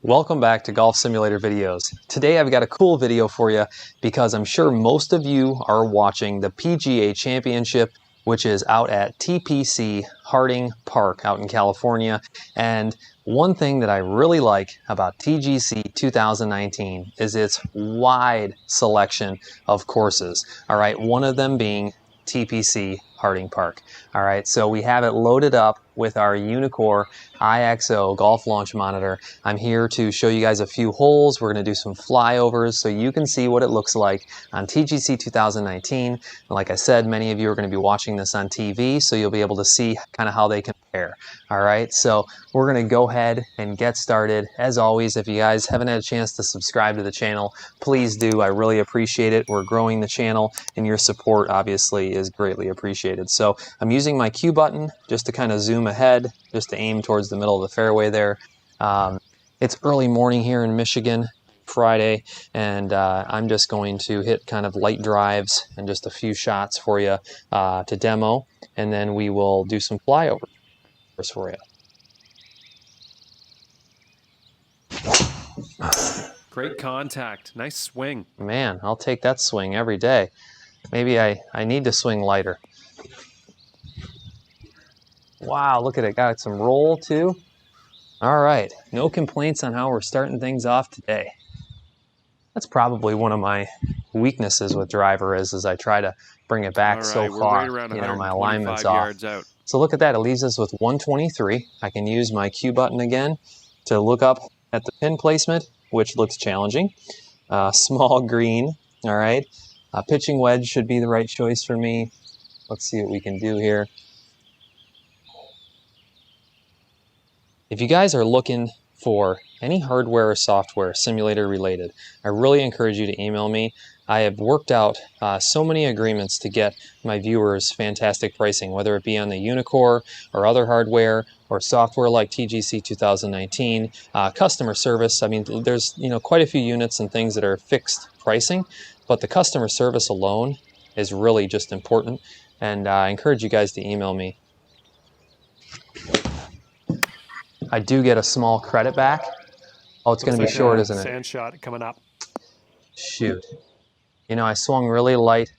Welcome back to Golf Simulator Videos. Today I've got a cool video for you because I'm sure most of you are watching the PGA Championship, which is out at TPC Harding Park out in California. And one thing that I really like about TGC 2019 is its wide selection of courses. All right, one of them being TPC Harding Park. All right, so we have it loaded up with our UNEEKOR IXO golf launch monitor. I'm here to show you guys a few holes. We're going to do some flyovers so you can see what it looks like on TGC 2019. And like I said, many of you are going to be watching this on TV, so you'll be able to see kind of how they compare. All right, so we're going to go ahead and get started. As always, if you guys haven't had a chance to subscribe to the channel, please do. I really appreciate it. We're growing the channel, and your support obviously is greatly appreciated. So I'm using my Q button just to kind of zoom ahead, just to aim towards the middle of the fairway there. It's early morning here in Michigan, Friday, and I'm just going to hit kind of light drives and just a few shots for you to demo, and then we will do some flyovers for you. Great contact. Nice swing. Man, I'll take that swing every day. Maybe I need to swing lighter. Wow, look at it. Got some roll too. All right, no complaints on how we're starting things off today. That's probably one of my weaknesses with driver is I try to bring it back so far. Right, you know, my alignment's off. yards out. So look at that. It leaves us with 123. I can use my Q button again to look up at the pin placement, which looks challenging. Small green. All right. Pitching wedge should be the right choice for me. Let's see what we can do here. If you guys are looking for any hardware or software simulator related, I really encourage you to email me. I have worked out so many agreements to get my viewers fantastic pricing, whether it be on the UNEEKOR or other hardware or software like TGC 2019, customer service. I mean, there's quite a few units and things that are fixed pricing, but the customer service alone is really just important, and I encourage you guys to email me. I do get a small credit back. Oh, it's going to be short, isn't it? Sand shot coming up. Shoot. You know, I swung really light.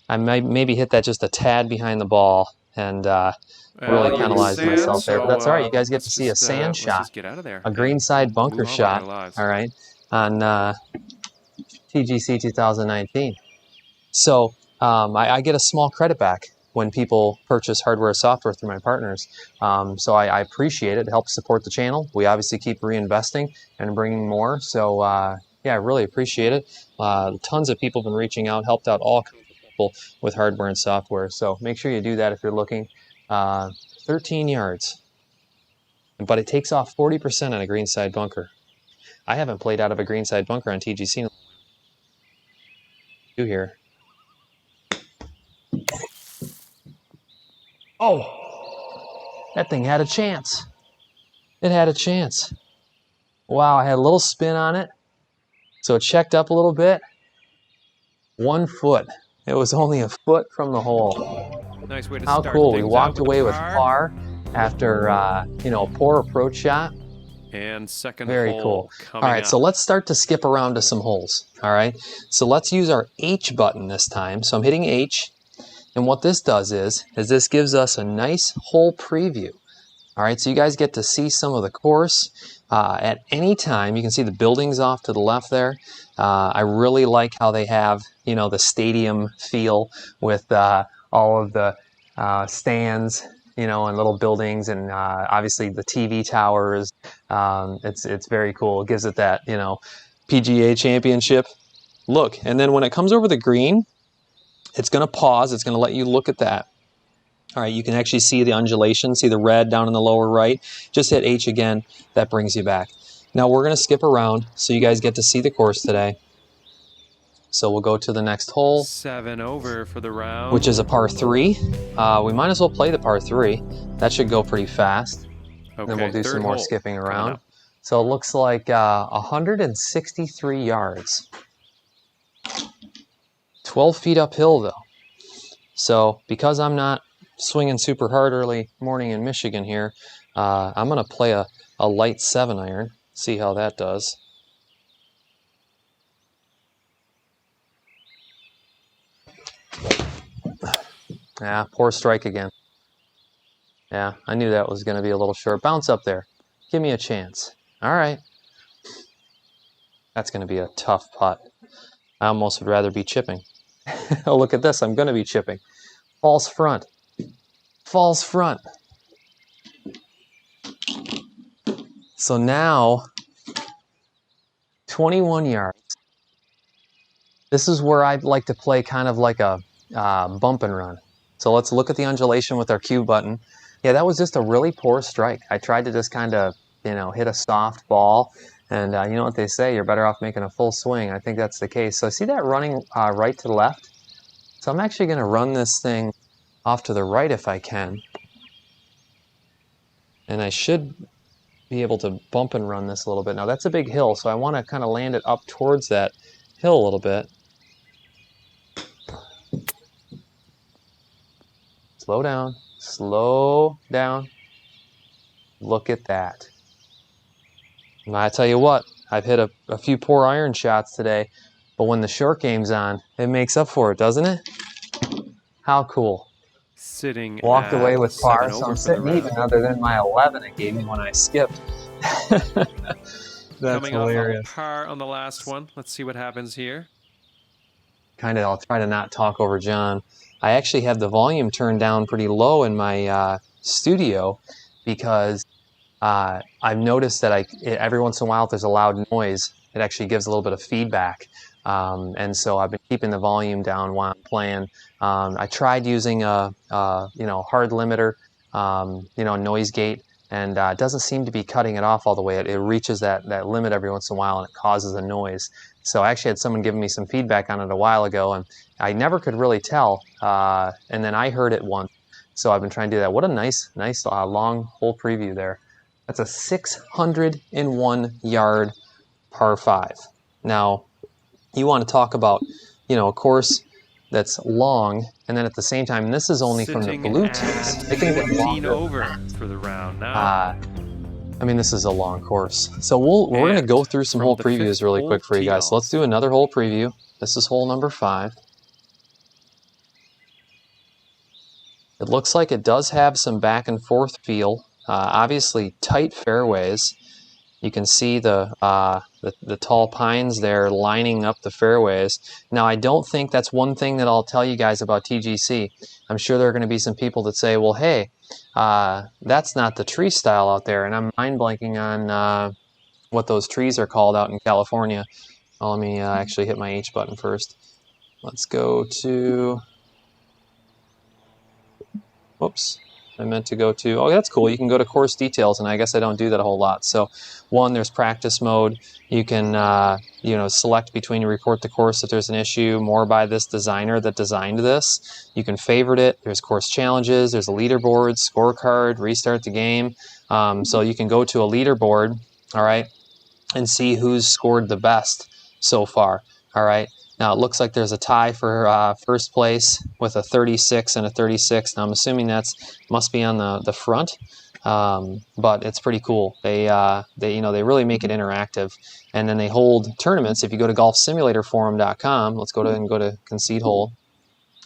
I might maybe hit that just a tad behind the ball and really penalized myself there. But that's all right. You guys get to see a sand shot, just get out of there. a greenside bunker shot, all right, on TGC 2019. So I get a small credit back when people purchase hardware or software through my partners. So I appreciate it. It helps support the channel. We obviously keep reinvesting and bringing more. So yeah, I really appreciate it. Tons of people have been reaching out, helped out all kinds of people with hardware and software. So make sure you do that if you're looking. 13 yards, but it takes off 40% on a greenside bunker. I haven't played out of a greenside bunker on TGC. Do here. Oh, that thing had a chance. It had a chance. Wow, I had a little spin on it. So it checked up a little bit. 1 foot. It was only a foot from the hole. Nice way to How start cool. We things walked out away with par after, a poor approach shot. And second Very hole cool. All coming right, up. so let's start to skip around to some holes. All right, so let's use our H button this time. So I'm hitting H. And what this does is this gives us a nice hole preview. All right, so you guys get to see some of the course at any time. You can see the buildings off to the left there. I really like how they have, the stadium feel with all of the stands, and little buildings, and obviously the TV towers. It's very cool. It gives it that, PGA Championship look. And then when it comes over the green, it's going to pause. It's going to let you look at that. All right, you can actually see the undulation, see the red down in the lower right. Just hit H again. That brings you back. Now we're going to skip around so you guys get to see the course today. So we'll go to the next hole. 7 over for the round. Which is a par 3. We might as well play the par 3. That should go pretty fast. Okay, then we'll do some more hole skipping around. So it looks like 163 yards. 12 feet uphill though. So because I'm not swinging super hard early morning in Michigan here, I'm going to play a light 7-iron. See how that does. Yeah, poor strike again. Yeah, I knew that was going to be a little short. Bounce up there. Give me a chance. All right. That's going to be a tough putt. I almost would rather be chipping. Oh, look at this. I'm going to be chipping. False front. False front. So now, 21 yards. This is where I'd like to play kind of like a bump and run. So let's look at the undulation with our Q button. Yeah, that was just a really poor strike. I tried to just kind of, hit a soft ball. And you know what they say, you're better off making a full swing. I think that's the case. So see that running right to the left? So I'm actually going to run this thing off to the right if I can. And I should be able to bump and run this a little bit. Now that's a big hill, so I want to kind of land it up towards that hill a little bit. Slow down. Slow down. Look at that. And I tell you what, I've hit a few poor iron shots today, but when the short game's on, it makes up for it, doesn't it? How cool. Sitting Walked at away with par, 7 so over I'm for the sitting even round. other than my 11 it gave me when I skipped. That's Coming hilarious. off a par on the last one. Let's see what happens here. I'll try to not talk over John. I actually have the volume turned down pretty low in my studio because I've noticed that every once in a while if there's a loud noise, it actually gives a little bit of feedback. And so I've been keeping the volume down while I'm playing. I tried using a hard limiter, noise gate, and it doesn't seem to be cutting it off all the way. It reaches that limit every once in a while and it causes a noise. So I actually had someone giving me some feedback on it a while ago, and I never could really tell. And then I heard it once, so I've been trying to do that. What a nice long hole preview there. That's a 601 yard par 5. Now, you want to talk about, a course that's long, and then at the same time, this is only from the blue tees. They can get 14 longer. over for the round now. This is a long course. So we're going to go through some hole previews really quick for you guys. So let's do another hole preview. This is hole number 5. It looks like it does have some back and forth feel. Obviously tight fairways. You can see the tall pines there lining up the fairways. Now, I don't think that's one thing that I'll tell you guys about TGC. I'm sure there are going to be some people that say, well, hey, that's not the tree style out there. And I'm mind blanking on what those trees are called out in California. Well, let me actually hit my H button first. Let's go to... Whoops. I meant to go to, oh, that's cool. You can go to course details, and I guess I don't do that a whole lot. So, one, there's practice mode. You can, select between you report the course if there's an issue, more by this designer that designed this. You can favorite it. There's course challenges. There's a leaderboard, scorecard, restart the game. So you can go to a leaderboard, all right, and see who's scored the best so far, all right. Now, it looks like there's a tie for first place with a 36 and a 36. Now, I'm assuming must be on the front, but it's pretty cool. They really make it interactive. And then they hold tournaments. If you go to golfsimulatorforum.com, let's go to concede hole,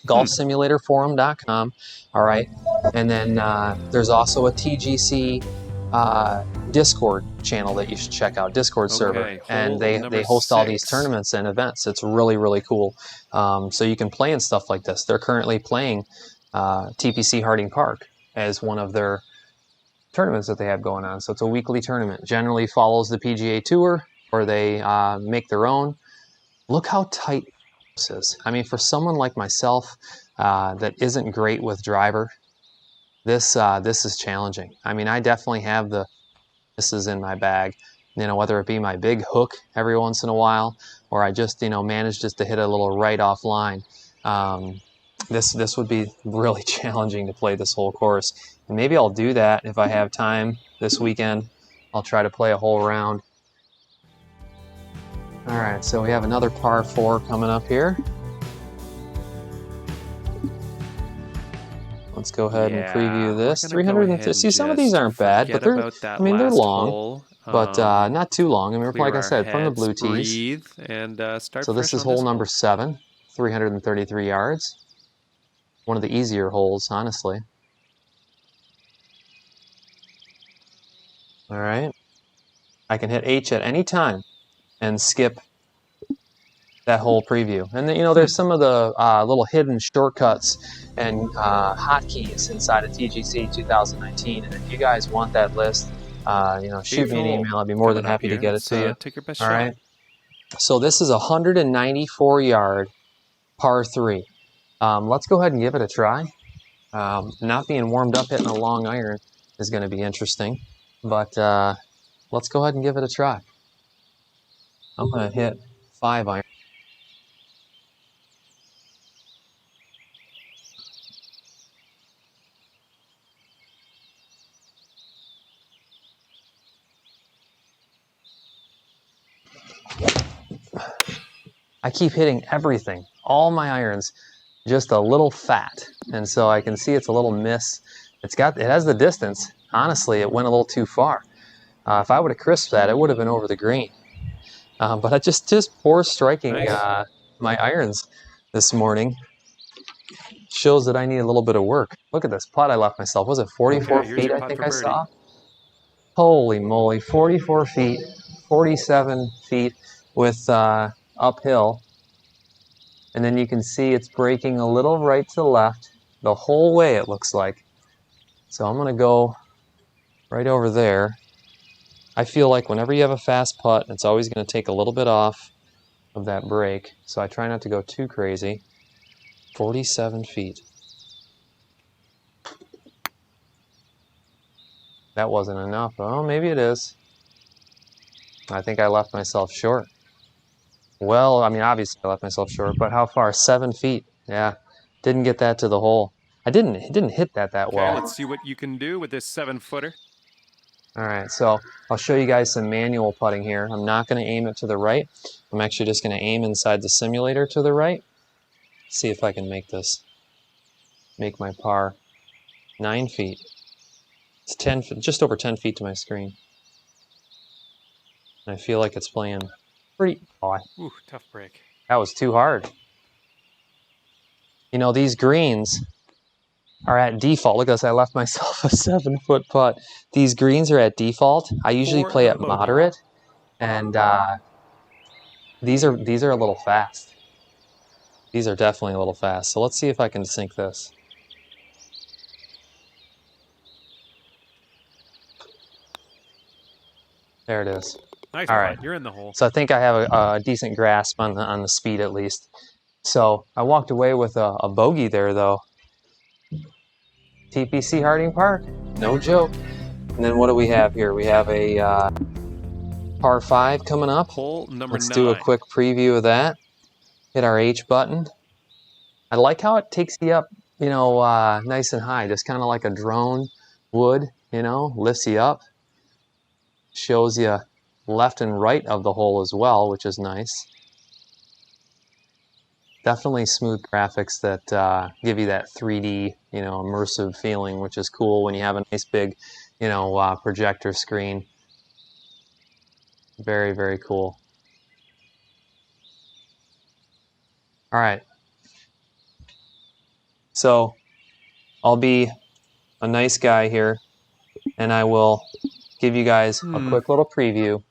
golfsimulatorforum.com, all right. And then there's also a TGC Discord channel that you should check out, Discord server, and they host all these tournaments and events. It's really, really cool. So you can play in stuff like this. They're currently playing TPC Harding Park as one of their tournaments that they have going on. So it's a weekly tournament. Generally follows the PGA Tour, or they make their own. Look how tight this is. I mean, for someone like myself that isn't great with driver, this is challenging. I mean, I definitely have this is in my bag, whether it be my big hook every once in a while, or I just, manage just to hit a little right off line. This would be really challenging to play this whole course. And maybe I'll do that if I have time this weekend. I'll try to play a whole round. All right, so we have another par 4 coming up here. Let's go ahead and preview this. 350. See, some of these aren't bad, but they're long. but not too long. I mean, like I said, from the blue tees. Breathe and start. So this is hole number 7, 333 yards. One of the easier holes, honestly. All right. I can hit H at any time and skip that whole preview. And then, you know, there's some of the little hidden shortcuts and hotkeys inside of TGC 2019. And if you guys want that list, you know, shoot me an email. I'd be more than happy to get it to you. Take your best All shot. right. So this is a 194-yard par 3. Let's go ahead and give it a try. Not being warmed up hitting a long iron is going to be interesting, but let's go ahead and give it a try. I'm going to hit 5 iron. I keep hitting everything, all my irons, just a little fat, and so I can see it's a little miss. It has the distance. Honestly, it went a little too far. If I would have crisped that, it would have been over the green. But I just poor striking my irons this morning shows that I need a little bit of work. Look at this putt I left myself. Was it 44 feet? I think I saw. Holy moly! 44 feet, 47 feet with uphill. And then you can see it's breaking a little right to left the whole way, it looks like. So I'm going to go right over there. I feel like whenever you have a fast putt, it's always going to take a little bit off of that break. So I try not to go too crazy. 47 feet. That wasn't enough. Oh, maybe it is. I think I left myself short. Well, I mean, obviously I left myself short, but how far? 7 feet. Yeah, didn't get that to the hole. It didn't hit that well. Let's see what you can do with this 7-footer. All right, so I'll show you guys some manual putting here. I'm not going to aim it to the right. I'm actually just going to aim inside the simulator to the right. See if I can make my par 9 feet. It's 10, just over 10 feet to my screen. And I feel like it's playing pretty. Ooh, tough break. That was too hard. You know, these greens are at default. Look at this, I left myself a 7-foot putt. These greens are at default. I usually play at moderate, and these are a little fast. These are definitely a little fast. So let's see if I can sink this. There it is. Nice. All right, you're in the hole. So I think I have a decent grasp on the speed at least. So I walked away with a bogey there though. TPC Harding Park, no joke. And then what do we have here? We have a par 5 coming up. Hole number 9. Let's do a quick preview of that. Hit our H button. I like how it takes you up, you know, nice and high, just kind of like a drone would, you know, lifts you up. Shows you left and right of the hole as well, which is nice. Definitely smooth graphics that give you that 3D, you know, immersive feeling, which is cool when you have a nice big, you know, projector screen. Very, very cool. All right. So I'll be a nice guy here, and I will give you guys a quick little preview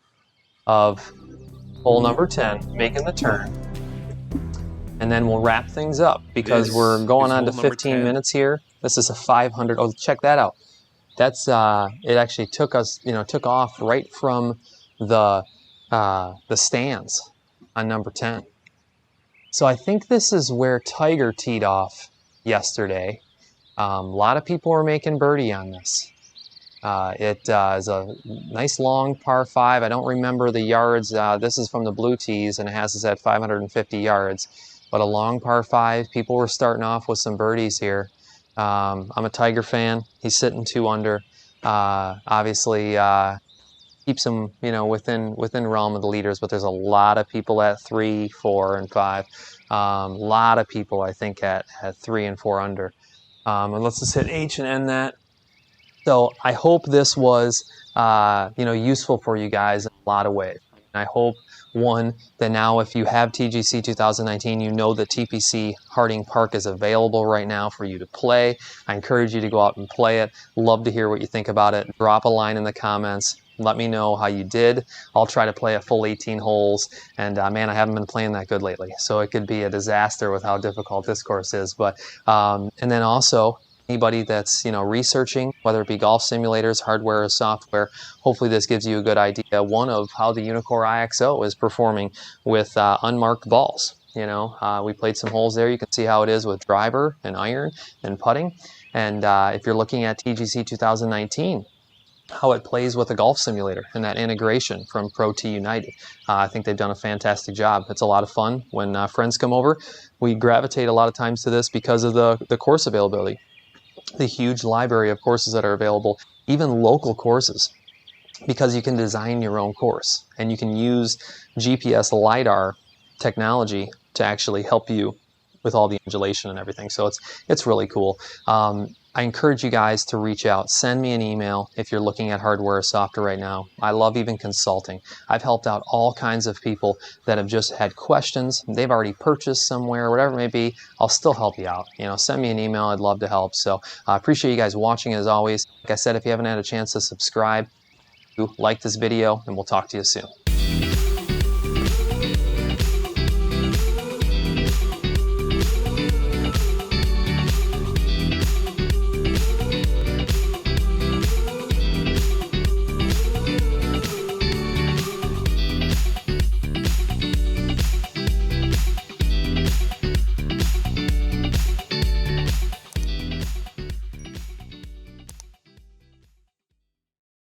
of hole number 10, making the turn. And then we'll wrap things up because we're going on to 15 minutes here. This is a 500. Oh, check that out. That's it actually took us, you know, took off right from the stands on number 10. So I think this is where Tiger teed off yesterday. A lot of people were making birdie on this. It is a nice long par 5. I don't remember the yards. This is from the blue tees, and it has us at 550 yards. But a long par 5. People were starting off with some birdies here. I'm a Tiger fan. He's sitting 2 under. Obviously, keeps him, you know, within realm of the leaders. But there's a lot of people at 3, 4, and 5. A lot of people, I think, at 3 and 4 under. And let's just hit H and end that. So I hope this was useful for you guys in a lot of ways. I hope, one, that now if you have TGC 2019, you know that TPC Harding Park is available right now for you to play. I encourage you to go out and play it. Love to hear what you think about it. Drop a line in the comments. Let me know how you did. I'll try to play a full 18 holes, and man, I haven't been playing that good lately, so it could be a disaster with how difficult this course is. But and then also, anybody that's researching, whether it be golf simulators, hardware or software, hopefully this gives you a good idea, one, of how the UNEEKOR IXO is performing with unmarked balls. We played some holes there. You can see how it is with driver and iron and putting. And if you're looking at TGC 2019, how it plays with a golf simulator and that integration from Pro T United. I think they've done a fantastic job. It's a lot of fun when friends come over. We gravitate a lot of times to this because of the course availability. The huge library of courses that are available, even local courses, because you can design your own course and you can use GPS LiDAR technology to actually help you with all the undulation and everything. So it's really cool. I encourage you guys to reach out. Send me an email if you're looking at hardware or software right now. I love even consulting. I've helped out all kinds of people that have just had questions. They've already purchased somewhere, whatever it may be. I'll still help you out. Send me an email. I'd love to help. So I appreciate you guys watching as always. Like I said, if you haven't had a chance to subscribe, like this video, and we'll talk to you soon.